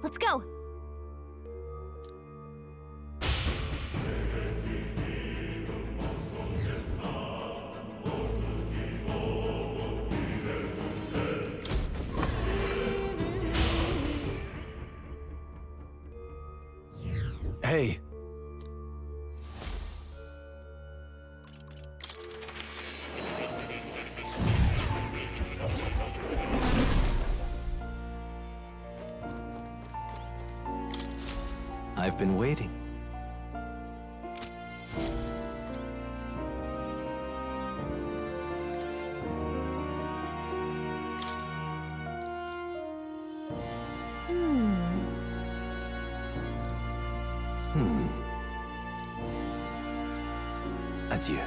Let's go! Hey. I've been waiting. Adieu.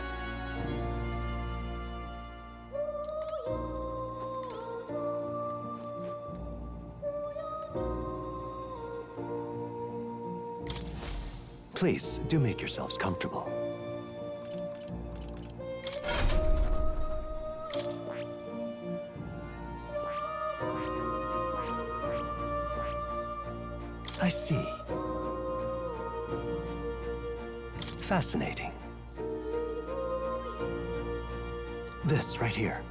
Please, do make yourselves comfortable. I see. Fascinating. This right here.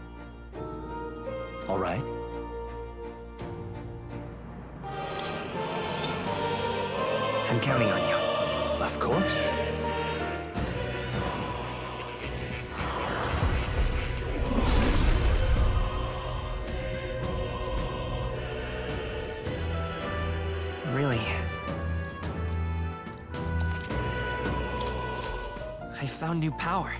All right? I'm counting on you. Of course. Really? I found new power.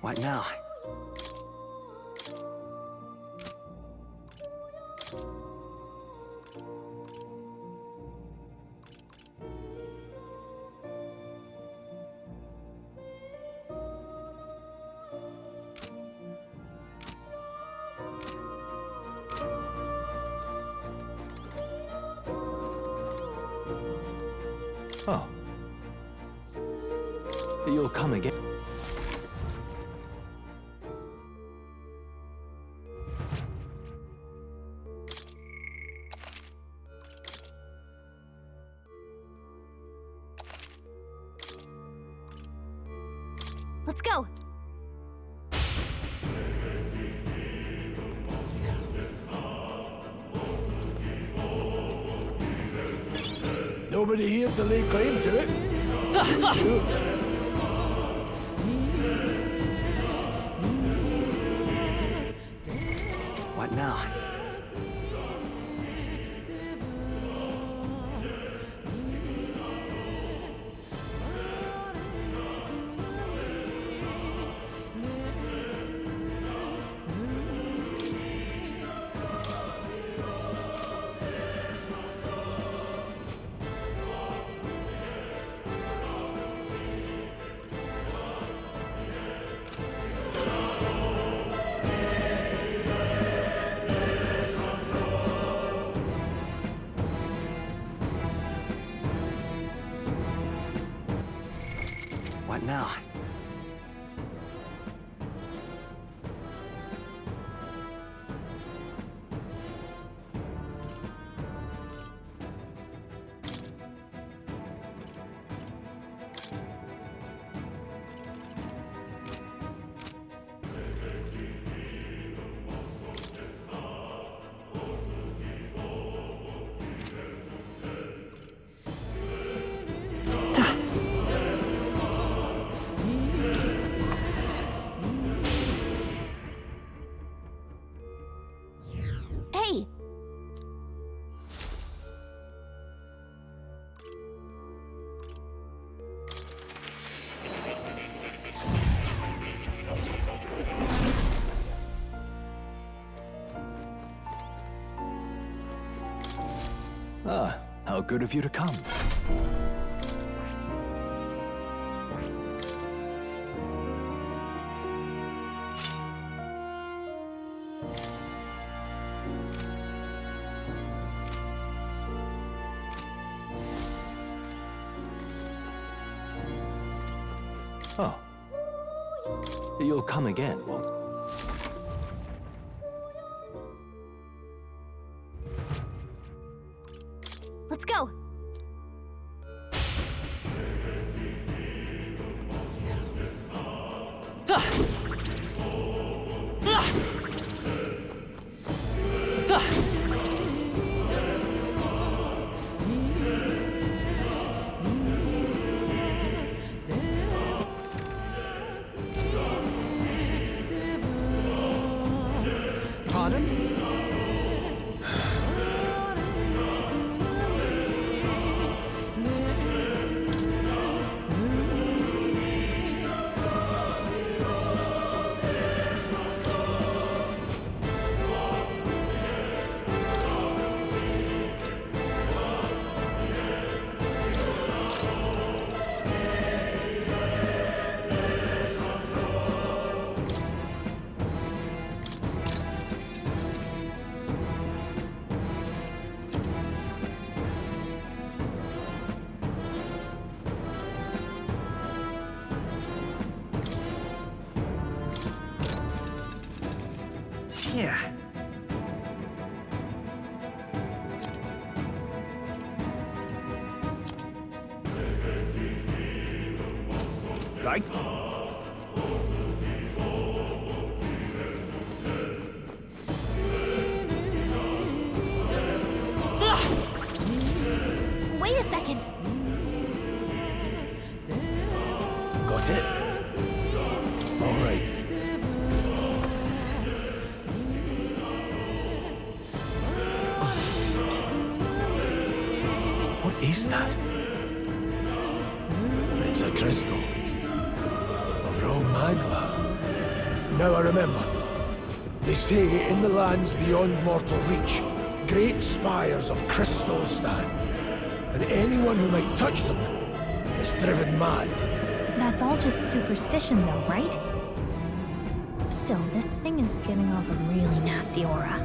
What now? Oh. You'll come again. Let's go! Nobody here to lay claim to it. What now? What now? Hey! Ah, How good of you to come. Oh. You'll come again, won't? Let's go. Pardon? Yeah. Right. Wait a second. Got it? All right. What is that? It's a crystal. Of raw magma. Now I remember. They say in the lands beyond mortal reach, great spires of crystal stand. And anyone who might touch them is driven mad. That's all just superstition, though, right? Still, this thing is giving off a really nasty aura.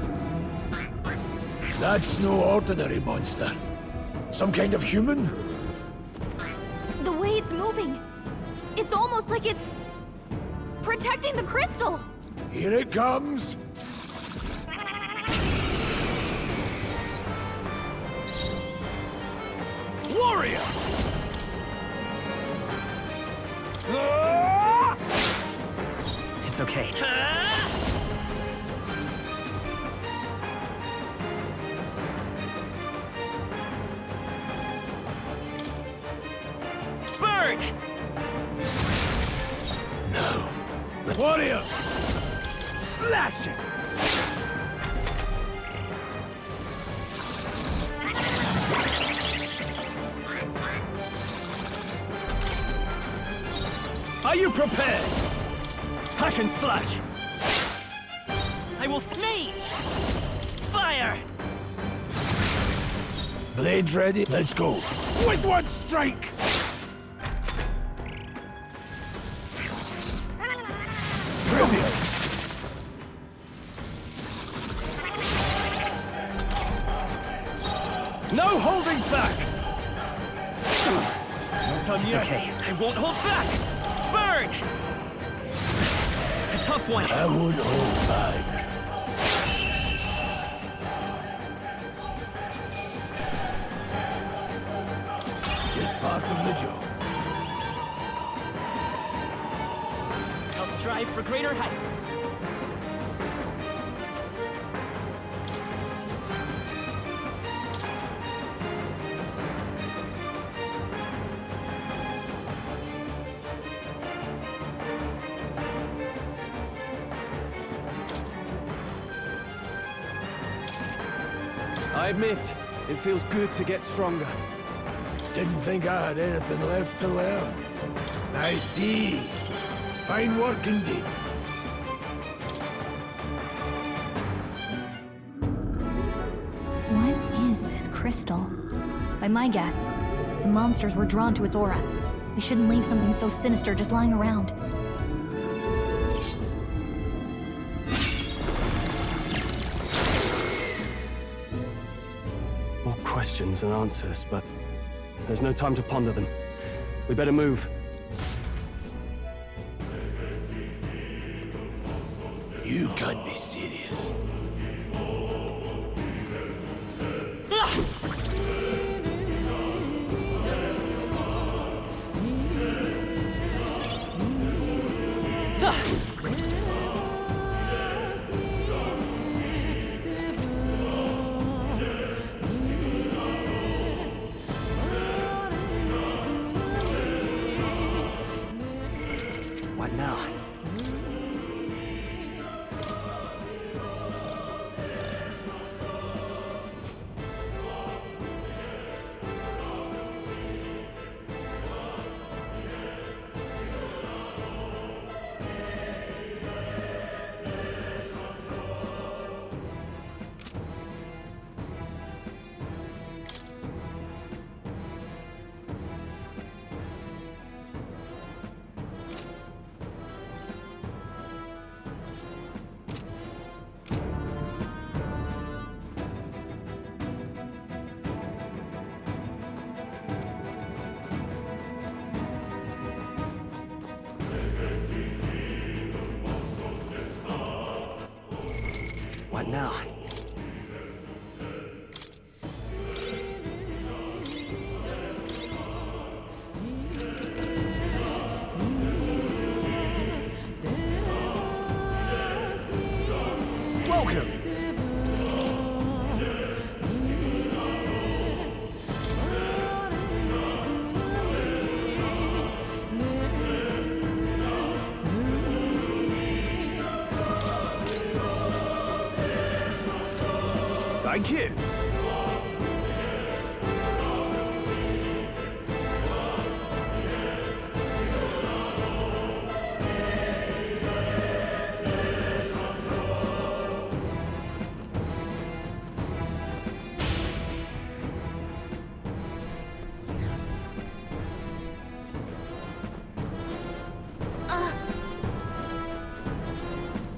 That's no ordinary monster. Some kind of human? The way it's moving, it's almost like it's protecting the crystal. Here it comes. Warrior! It's okay. Bird! No. Warrior! Slash it! Are you prepared? Hack and slash! I will sneeze! Fire! Blades ready? Let's go. With one strike! Brilliant! No holding back! Not done yet. It's okay. I won't hold back! Burn! A tough one. I won't hold back. Just part of the job. I'll strive for greater heights. I admit, it feels good to get stronger. Didn't think I had anything left to learn. I see. Fine work indeed. What is this crystal? By my guess, the monsters were drawn to its aura. We shouldn't leave something so sinister just lying around. More questions than answers, but there's no time to ponder them. We better move. You can't be serious. What now? What now? Welcome! Thank you.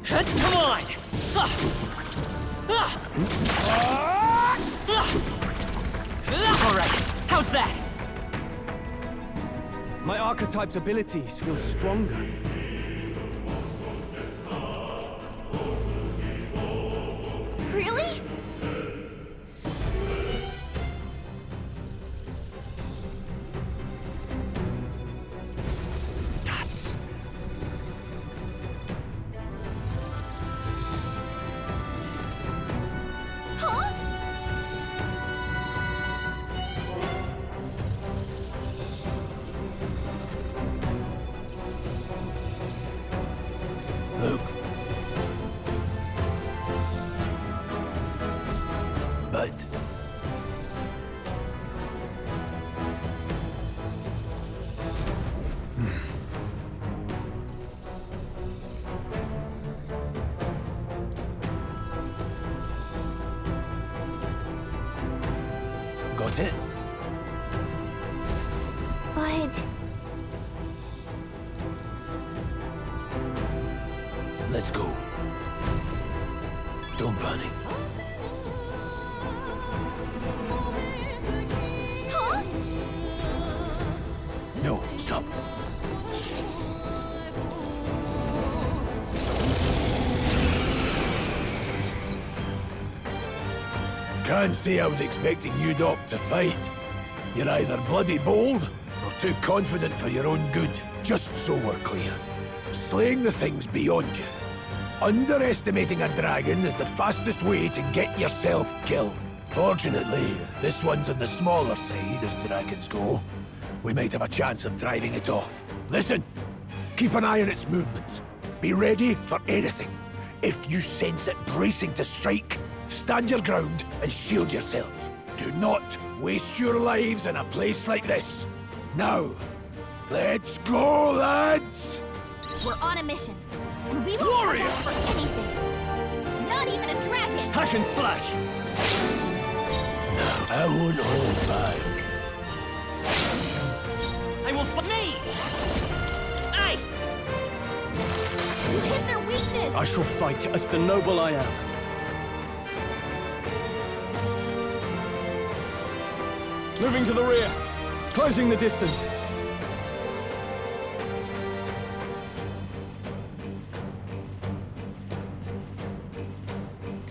Come on! Alright, how's that? My archetype's abilities feel stronger. Really? Guts. Huh? Look. But got it? But... Let's go. Don't panic. Huh? No, stop. Can't say I was expecting you, Doc, to fight. You're either bloody bold or too confident for your own good. Just so we're clear. Slaying the thing's beyond you. Underestimating a dragon is the fastest way to get yourself killed. Fortunately, this one's on the smaller side as dragons go. We might have a chance of driving it off. Listen, keep an eye on its movements. Be ready for anything. If you sense it bracing to strike, stand your ground and shield yourself. Do not waste your lives in a place like this. Now, let's go, lads! We're on a mission, and we won't Warrior! settle for anything. Not even a dragon! Hack and slash! I won't hold back. I will me! Ice! You hit their weakness! I shall fight as the noble I am. Moving to the rear. Closing the distance.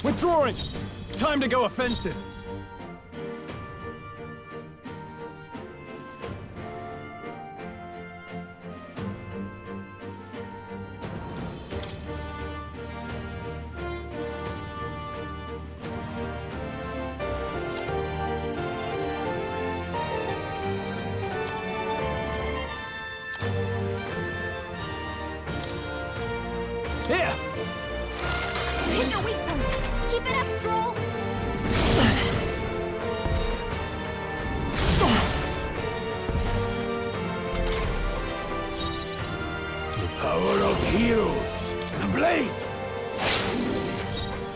Withdrawing! Time to go offensive. Here! You hit their weak point! Keep it up, Stroll! The power of heroes. The blade.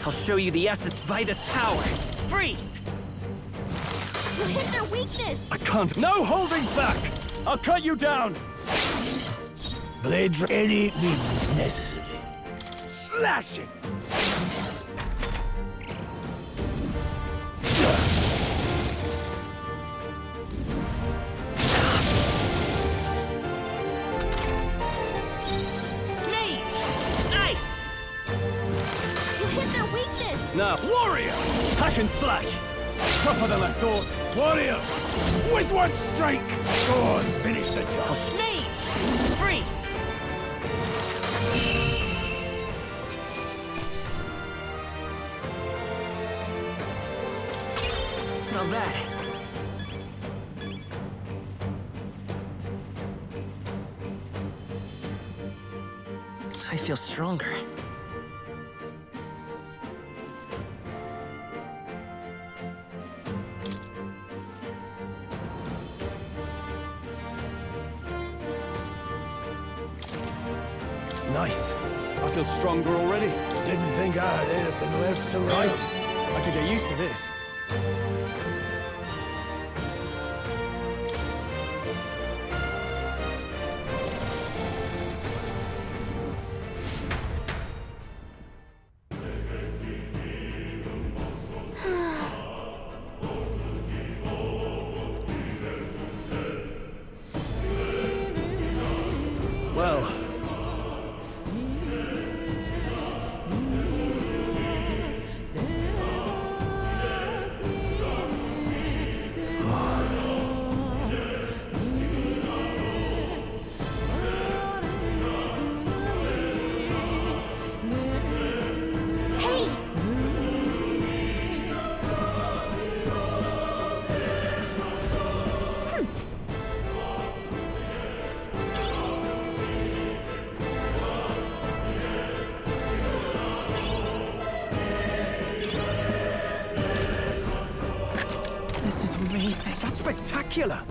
I'll show you the essence by this power. Freeze! You hit their weakness! I can't. No holding back! I'll cut you down! Blades, any means necessary. Slashing! Mage! Ice! You hit their weakness! Now, warrior! Hack and slash! Tougher than I thought. Warrior! With one strike! Go on, finish the job. Mage! Freeze! Not bad. I feel stronger. Nice. I feel stronger already. Didn't think I had anything left to Right. write. I could get used to this. Well, Hey! This is amazing. that's spectacular!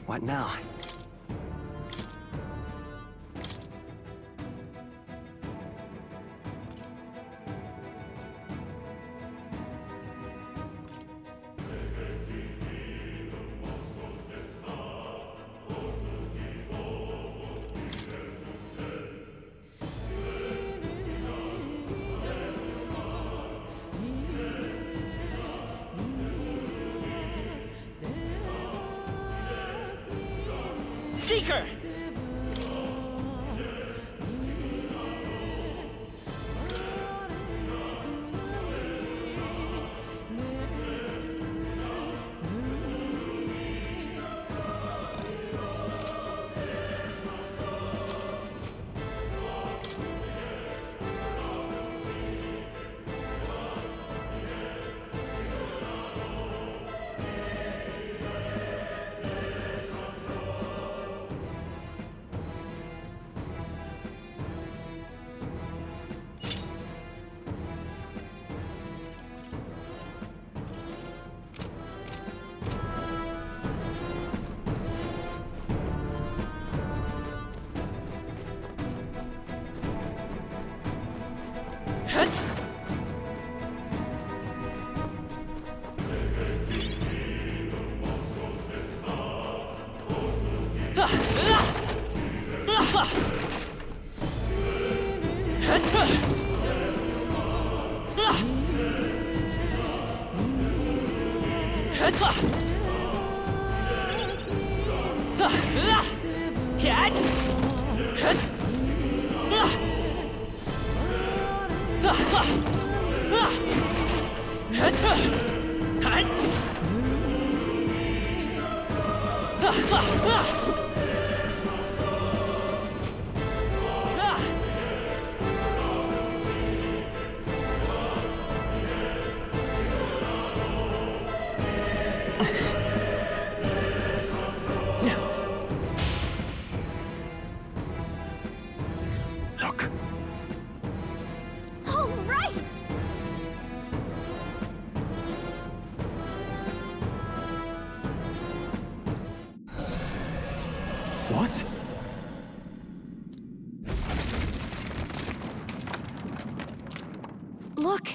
What now? Seeker! Look. All right! What? Look!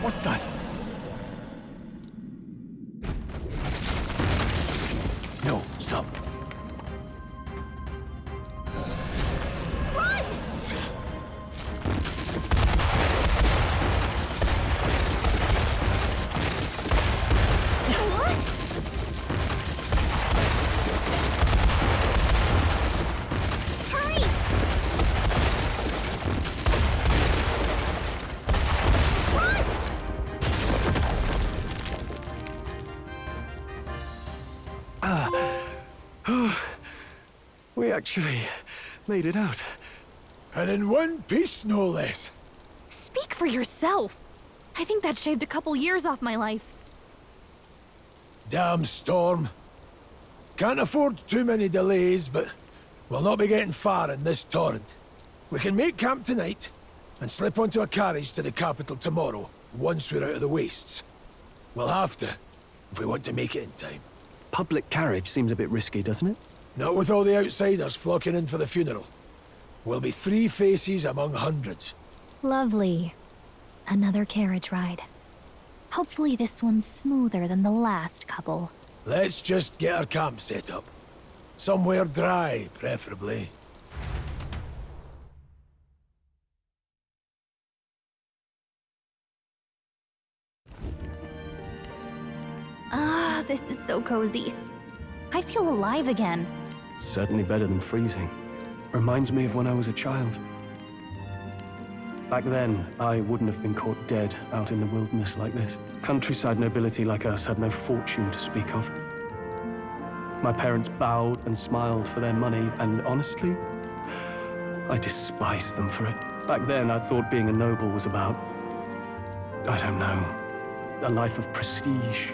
What the? No, stop. Run! What? Hurry! Run! We actually made it out. And in one piece, no less. Speak for yourself. I think that shaved a couple years off my life. Damn storm. Can't afford too many delays, but we'll not be getting far in this torrent. We can make camp tonight, and slip onto a carriage to the capital tomorrow, once we're out of the wastes. We'll have to, if we want to make it in time. Public carriage seems a bit risky, doesn't it? Not with all the outsiders flocking in for the funeral. We'll be 3 faces among hundreds. Lovely. Another carriage ride. Hopefully this one's smoother than the last couple. Let's just get our camp set up. Somewhere dry, preferably. Ah, this is so cozy. I feel alive again. It's certainly better than freezing. Reminds me of when I was a child. Back then, I wouldn't have been caught dead out in the wilderness like this. Countryside nobility like us had no fortune to speak of. My parents bowed and smiled for their money, and honestly, I despised them for it. Back then, I thought being a noble was about, I don't know, a life of prestige,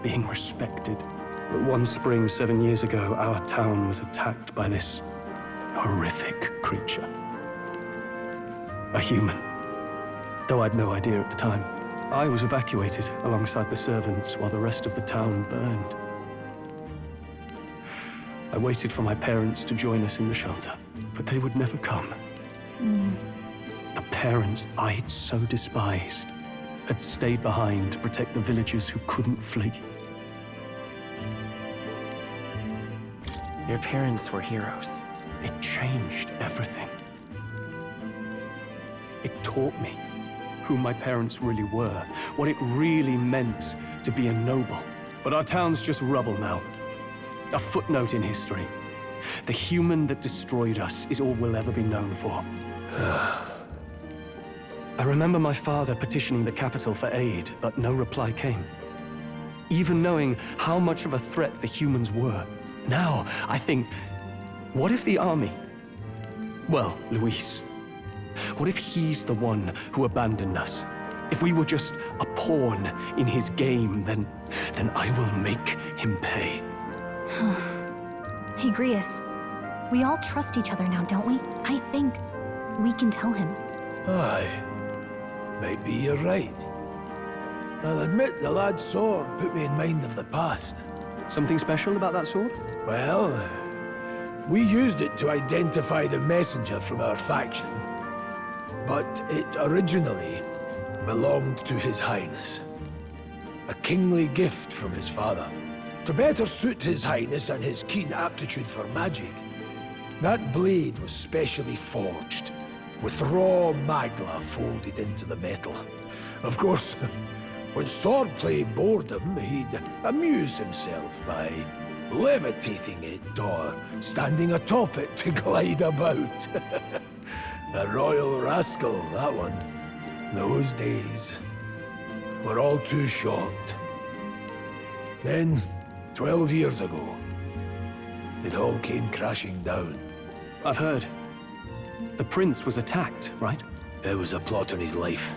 being respected. But one spring 7 years ago, our town was attacked by this horrific creature. A human. Though I'd no idea at the time. I was evacuated alongside the servants while the rest of the town burned. I waited for my parents to join us in the shelter, but they would never come. The parents I'd so despised had stayed behind to protect the villagers who couldn't flee. Your parents were heroes. It changed everything. It taught me who my parents really were, what it really meant to be a noble. But our town's just rubble now. A footnote in history. The human that destroyed us is all we'll ever be known for. I remember my father petitioning the capital for aid, but no reply came. Even knowing how much of a threat the humans were. Now, I think, what if the army? Well, Luis. What if he's the one who abandoned us? If we were just a pawn in his game, then I will make him pay. Hey, Grius. We all trust each other now, don't we? I think we can tell him. Aye. Maybe you're right. I'll admit the lad's sword put me in mind of the past. Something special about that sword? Well, we used it to identify the messenger from our faction. But it originally belonged to His Highness. a kingly gift from his father, to better suit his highness and his keen aptitude for magic. That blade was specially forged, with raw magla folded into the metal. Of course, when swordplay bored him, he'd amuse himself by levitating it or standing atop it to glide about. A royal rascal, that one. Those days were all too short. Then, 12 years ago, it all came crashing down. I've heard. The prince was attacked, right? It was a plot on his life.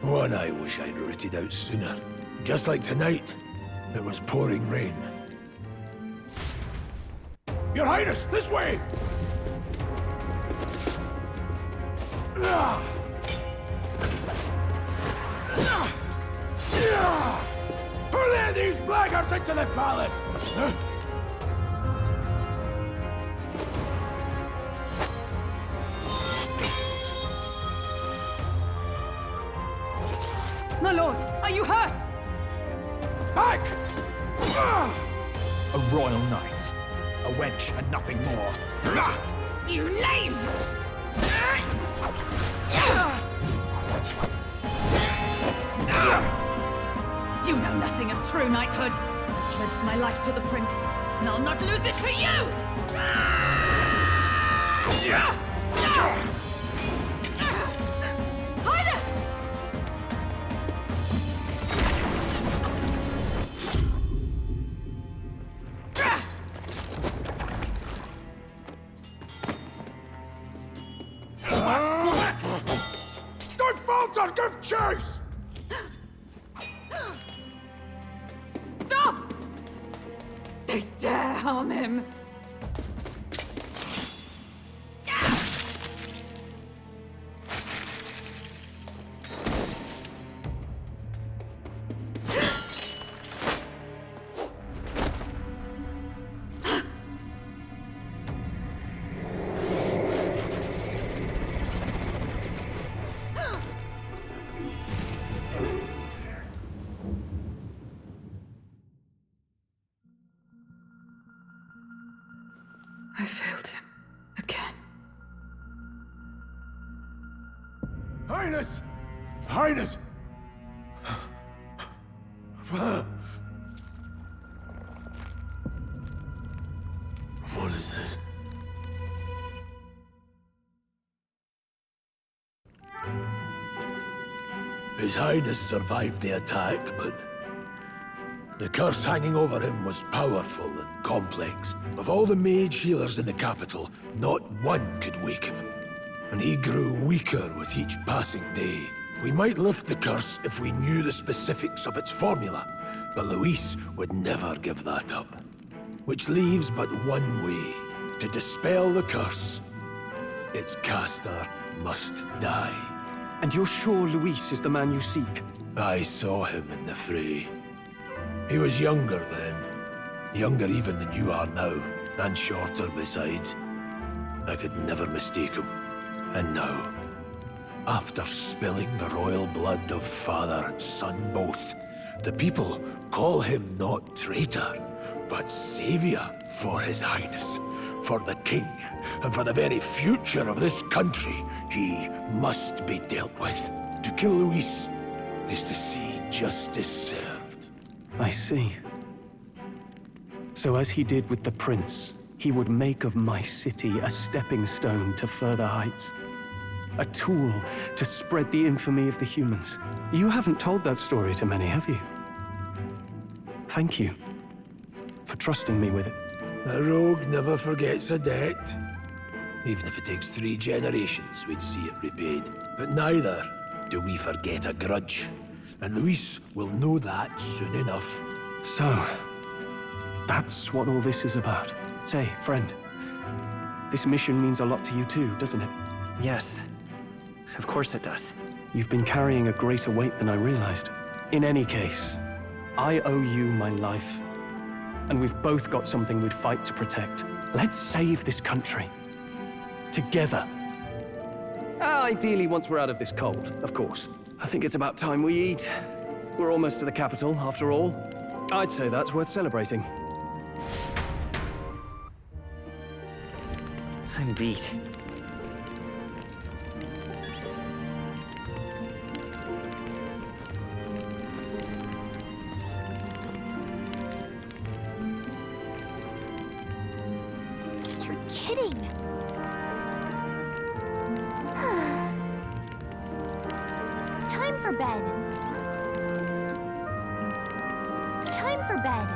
One I wish I'd rooted out sooner. Just like tonight, it was pouring rain. Your Highness, this way! Who let these blackguards into the palace? My lord, are you hurt? Back! A royal knight. A wench and nothing more. You knave! You know nothing of true knighthood. I pledged my life to the prince, and I'll not lose it to you! Highness! Don't falter! Give chase! Stop! They dare harm him! I failed him again. Highness! Highness! What is this? His Highness survived the attack, but the curse hanging over him was powerful and complex. Of all the mage healers in the capital, not one could wake him. And he grew weaker with each passing day. We might lift the curse if we knew the specifics of its formula, but Luis would never give that up. Which leaves but one way. To dispel the curse, its caster must die. And you're sure Luis is the man you seek? I saw him in the fray. He was younger then. Younger even than you are now, and shorter besides. I could never mistake him. And now, after spilling the royal blood of father and son both, the people call him not traitor, but savior for his highness. For the king, and for the very future of this country, he must be dealt with. To kill Luis is to see justice served. I see. So as he did with the prince, he would make of my city a stepping stone to further heights. A tool to spread the infamy of the humans. You haven't told that story to many, have you? Thank you for trusting me with it. A rogue never forgets a debt. Even if it takes 3 generations, we'd see it repaid. But neither do we forget a grudge. And Luis will know that soon enough. So, that's what all this is about. Say, friend, this mission means a lot to you too, doesn't it? Yes. Of course it does. You've been carrying a greater weight than I realized. In any case, I owe you my life. And we've both got something we'd fight to protect. Let's save this country. Together. Ideally, once we're out of this cold, of course. I think it's about time we eat. We're almost to the capital, after all. I'd say that's worth celebrating. I'm beat. You're kidding. Time for bed. Time for bed.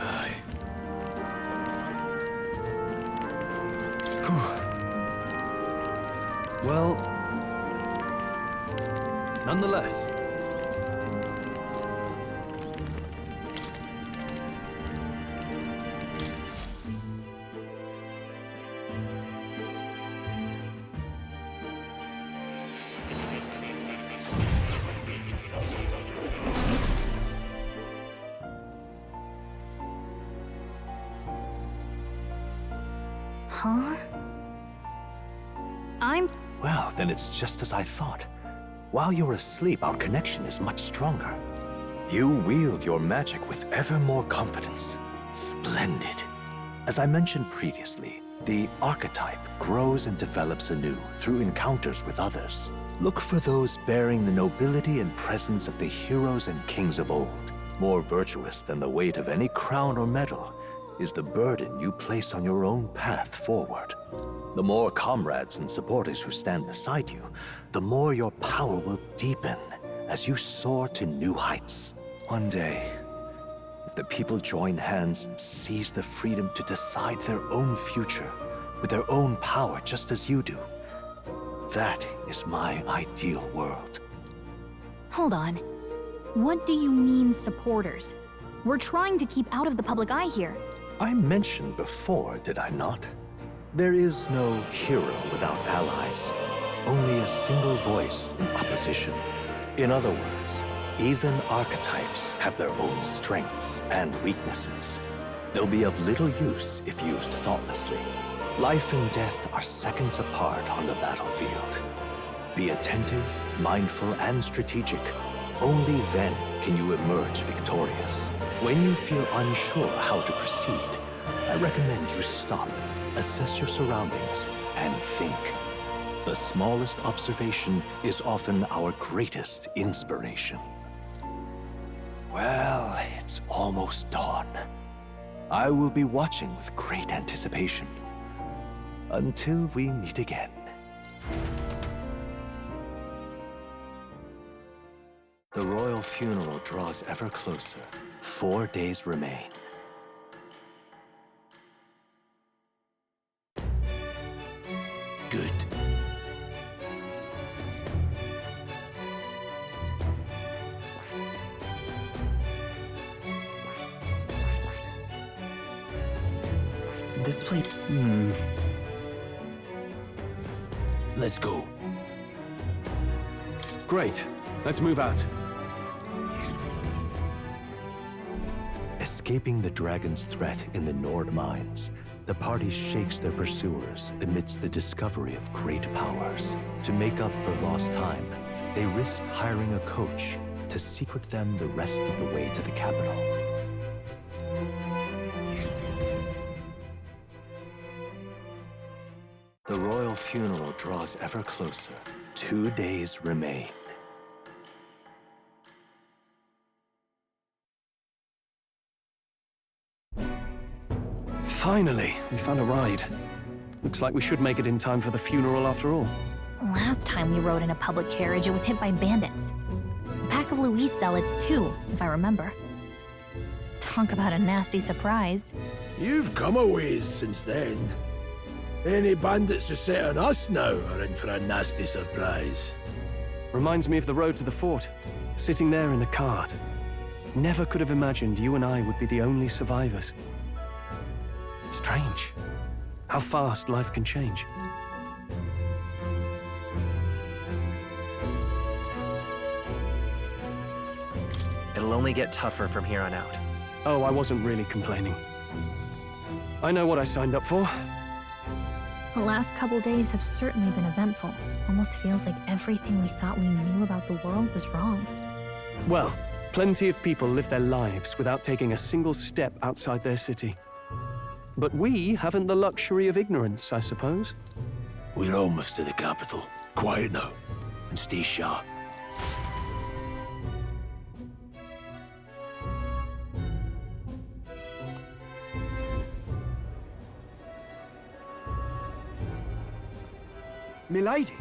Aye. Well, nonetheless. Huh? I'm... Well, then it's just as I thought. While you're asleep, our connection is much stronger. You wield your magic with ever more confidence. Splendid. As I mentioned previously, the archetype grows and develops anew through encounters with others. Look for those bearing the nobility and presence of the heroes and kings of old. More virtuous than the weight of any crown or medal is the burden you place on your own path forward. The more comrades and supporters who stand beside you, the more your power will deepen as you soar to new heights. One day, if the people join hands and seize the freedom to decide their own future with their own power just as you do, that is my ideal world. Hold on. What do you mean, supporters? We're trying to keep out of the public eye here. I mentioned before, did I not? There is no hero without allies, only a single voice in opposition. In other words, even archetypes have their own strengths and weaknesses. They'll be of little use if used thoughtlessly. Life and death are seconds apart on the battlefield. Be attentive, mindful, and strategic. Only then can you emerge victorious. When you feel unsure how to proceed, I recommend you stop, assess your surroundings, and think. The smallest observation is often our greatest inspiration. Well, it's almost dawn. I will be watching with great anticipation. Until we meet again. The royal funeral draws ever closer. 4 days remain. Good. This place... Let's go. Great. Let's move out. Escaping the dragon's threat in the Nord mines, the party shakes their pursuers amidst the discovery of great powers. To make up for lost time, they risk hiring a coach to secret them the rest of the way to the capital. The royal funeral draws ever closer. 2 days remain. Finally, we found a ride. Looks like we should make it in time for the funeral after all. Last time we rode in a public carriage, it was hit by bandits. A pack of Louis zealots, too, if I remember. Talk about a nasty surprise. You've come a ways since then. Any bandits who set on us now are in for a nasty surprise. Reminds me of the road to the fort, sitting there in the cart. Never could have imagined you and I would be the only survivors. Strange. How fast life can change. It'll only get tougher from here on out. Oh, I wasn't really complaining. I know what I signed up for. The last couple days have certainly been eventful. Almost feels like everything we thought we knew about the world was wrong. Well, plenty of people live their lives without taking a single step outside their city. But we haven't the luxury of ignorance, I suppose. We're almost to the capital. Quiet now, and stay sharp. Milady!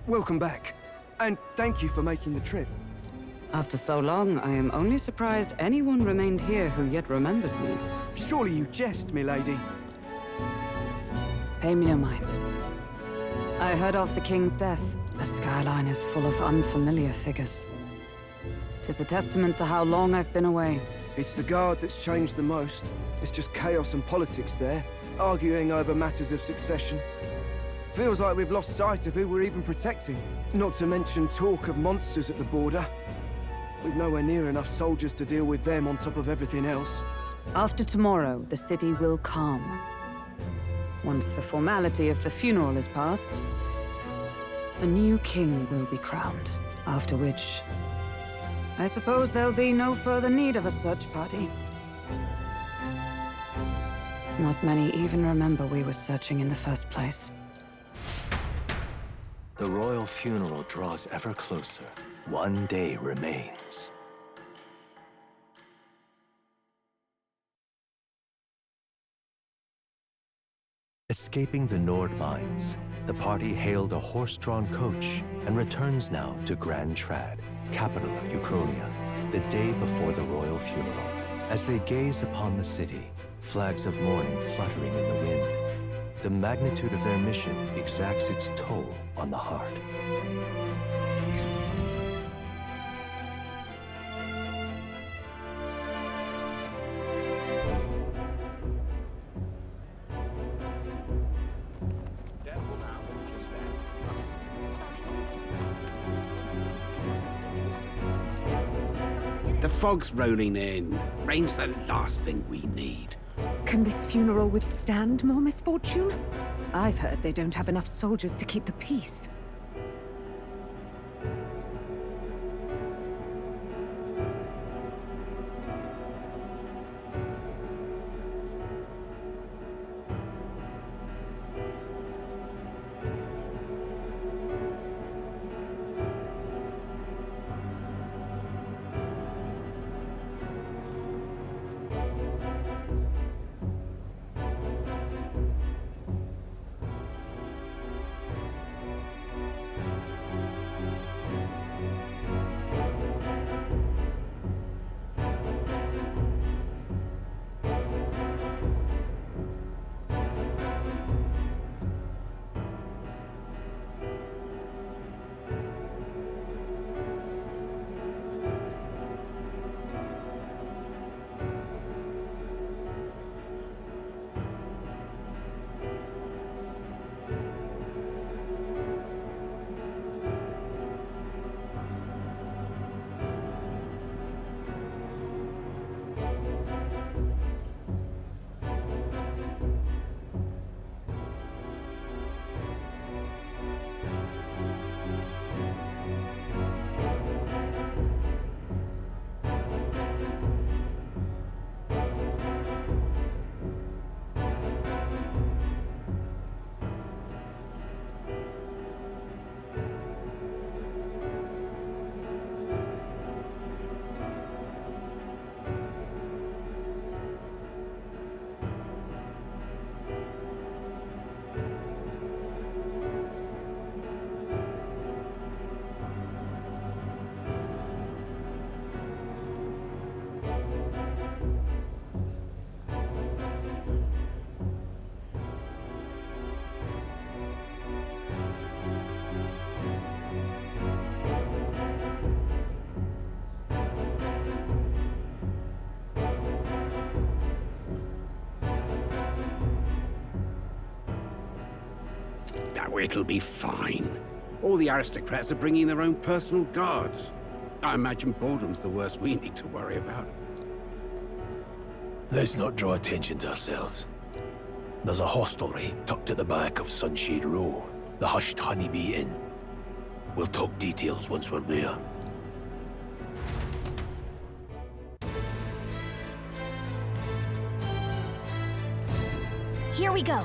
Welcome back, and thank you for making the trip. After so long, I am only surprised anyone remained here who yet remembered me. Surely you jest, milady. Pay me no mind. I heard of the king's death. The skyline is full of unfamiliar figures. 'Tis a testament to how long I've been away. It's the guard that's changed the most. It's just chaos and politics there, arguing over matters of succession. Feels like we've lost sight of who we're even protecting. Not to mention talk of monsters at the border. We've nowhere near enough soldiers to deal with them on top of everything else. After tomorrow, the city will calm. Once the formality of the funeral is past, a new king will be crowned. After which, I suppose there'll be no further need of a search party. Not many even remember we were searching in the first place. The royal funeral draws ever closer. One day remains. Escaping the Nord mines, the party hailed a horse-drawn coach and returns now to Grand Trad, capital of Uchronia, the day before the royal funeral. As they gaze upon the city, flags of mourning fluttering in the wind, the magnitude of their mission exacts its toll on the heart. The fog's rolling in. Rain's the last thing we need. Can this funeral withstand more misfortune? I've heard they don't have enough soldiers to keep the peace. It'll be fine. All the aristocrats are bringing their own personal guards. I imagine boredom's the worst we need to worry about. Let's not draw attention to ourselves. There's a hostelry tucked at the back of Sunshade Row, the hushed Honeybee Inn. We'll talk details once we're there. Here we go.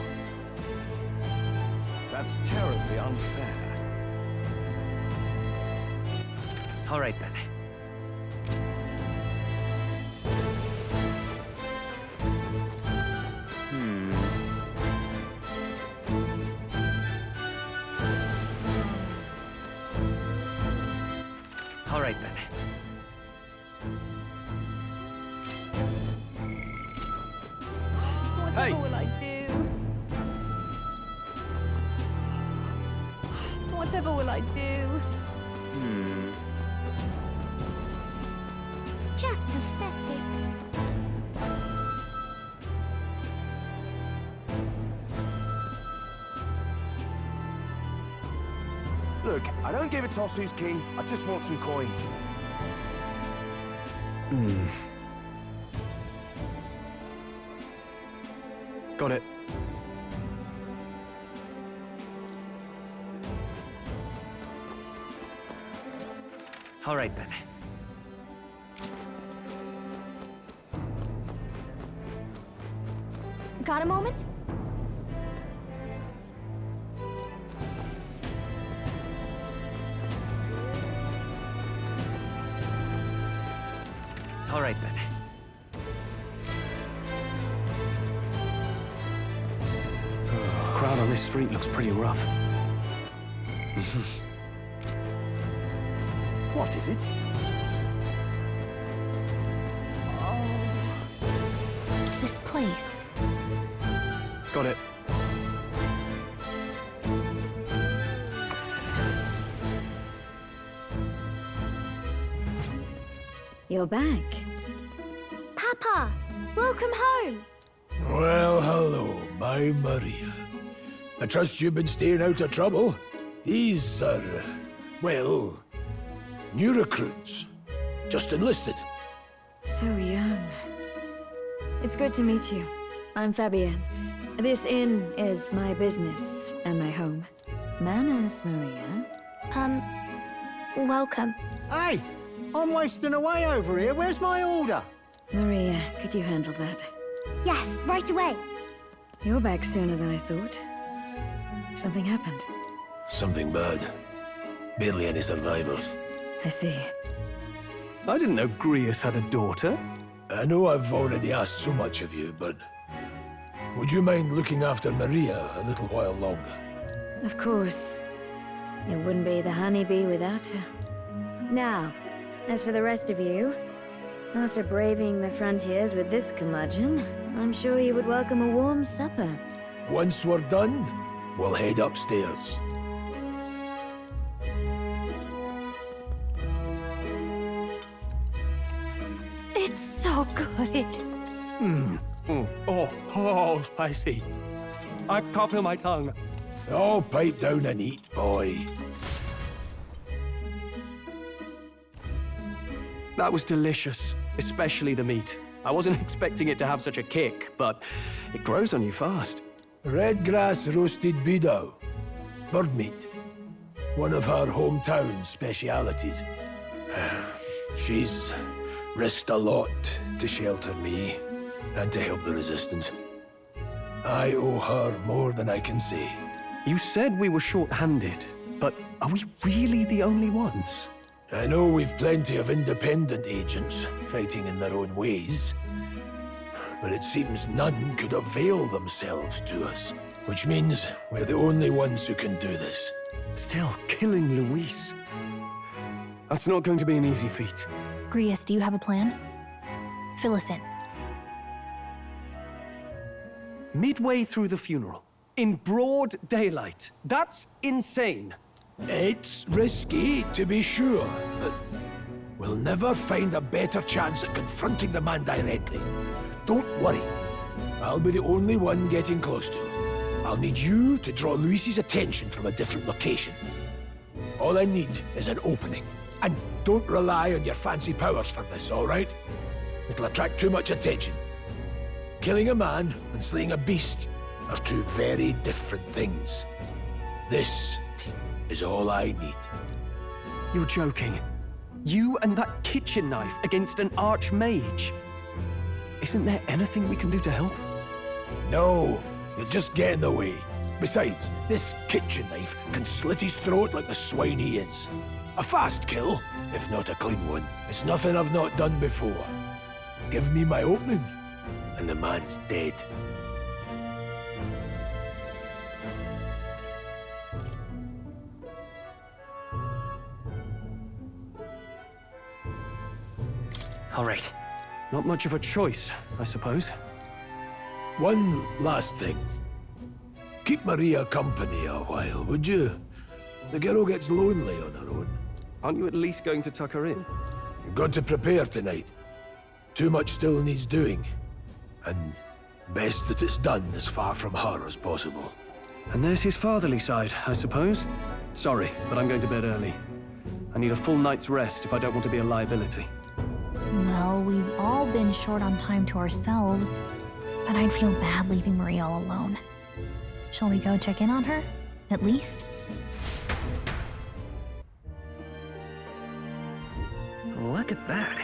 That's terribly unfair. All right, then. All right, then. Whatever will I do? Whatever will I do? Just pathetic. Look, I don't give a toss who's king. I just want some coin. Got it. All right, then. Got a moment? All right, then. Crowd on this street looks pretty rough. What is it? This place. Got it. You're back. Papa, welcome home. Well, hello, my Maria. I trust you've been staying out of trouble. These are, well, new recruits. Just enlisted. So young. It's good to meet you. I'm Fabienne. This inn is my business and my home. Manners, Maria. Welcome. Hey! I'm wasting away over here. Where's my order? Maria, could you handle that? Yes, right away. You're back sooner than I thought. Something happened. Something bad. Barely any survivors. I see. I didn't know Grius had a daughter. I know I've already asked so much of you, but would you mind looking after Maria a little while longer? Of course. It wouldn't be the honeybee without her. Now, as for the rest of you, after braving the frontiers with this curmudgeon, I'm sure you would welcome a warm supper. Once we're done, we'll head upstairs. It's so good. Oh, spicy. I can't feel my tongue. Oh, pipe down and eat, boy. That was delicious, especially the meat. I wasn't expecting it to have such a kick, but it grows on you fast. Red grass roasted bido. Bird meat. One of her hometown specialities. She's risked a lot to shelter me and to help the resistance. I owe her more than I can say. You said we were short-handed, but are we really the only ones? I know we've plenty of independent agents fighting in their own ways, but it seems none could avail themselves to us, which means we're the only ones who can do this. Still killing Luis. That's not going to be an easy feat. Grius, do you have a plan? Fill us in. Midway through the funeral, in broad daylight. That's insane. It's risky, to be sure, but we'll never find a better chance at confronting the man directly. Don't worry. I'll be the only one getting close to him. I'll need you to draw Luis's attention from a different location. All I need is an opening. And don't rely on your fancy powers for this, all right? It'll attract too much attention. Killing a man and slaying a beast are two very different things. This is all I need. You're joking. You and that kitchen knife against an archmage. Isn't there anything we can do to help? No, you'll just get in the way. Besides, this kitchen knife can slit his throat like the swine he is. A fast kill, if not a clean one. It's nothing I've not done before. Give me my opening, and the man's dead. All right. Not much of a choice, I suppose. One last thing. Keep Maria company a while, would you? The girl gets lonely on her own. Aren't you at least going to tuck her in? You've got to prepare tonight. Too much still needs doing. And best that it's done as far from her as possible. And there's his fatherly side, I suppose. Sorry, but I'm going to bed early. I need a full night's rest if I don't want to be a liability. Well, we've all been short on time to ourselves, but I'd feel bad leaving Maria all alone. Shall we go check in on her, at least? Look at that.